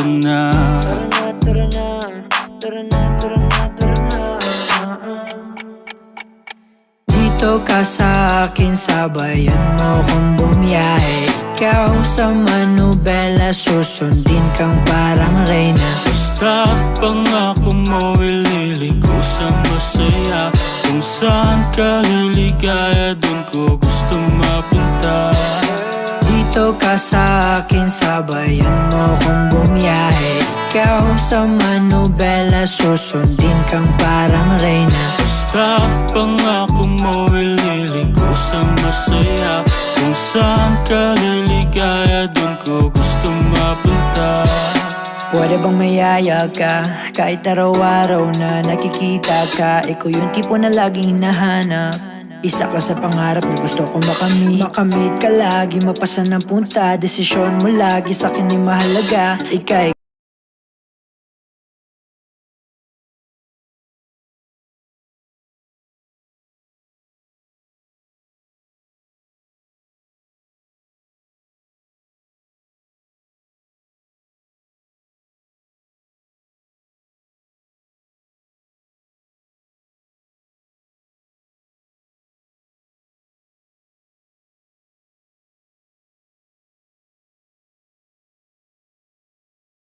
na. Tara na, tara na, tara na, tara na, tara na. Dito ka sa akin, sabayan mo kong bumiyahe. Ikaw sa manubela, susundin kang parang reyna. Basta pangako mo, ililigo sa masaya. Kung saan ka liligaya, dun ko gusto mapunta. Dito ka sa akin, sabayan mo kong bumiyahe. Ikaw sa manubela, susundin kang parang reyna. Basta pangako mo, ililigo sa masaya. Kung saan ka liligaya, dun ko gusto mapunta. Pwede bang mayaya ka? Kahit araw-araw na nakikita ka, ikaw yung tipo na laging hinahanap. Isa ka sa pangarap na gusto ko makamit. Makamit ka lagi, mapasa ng punta. Desisyon mo lagi sa akin ay mahalaga. Ika'y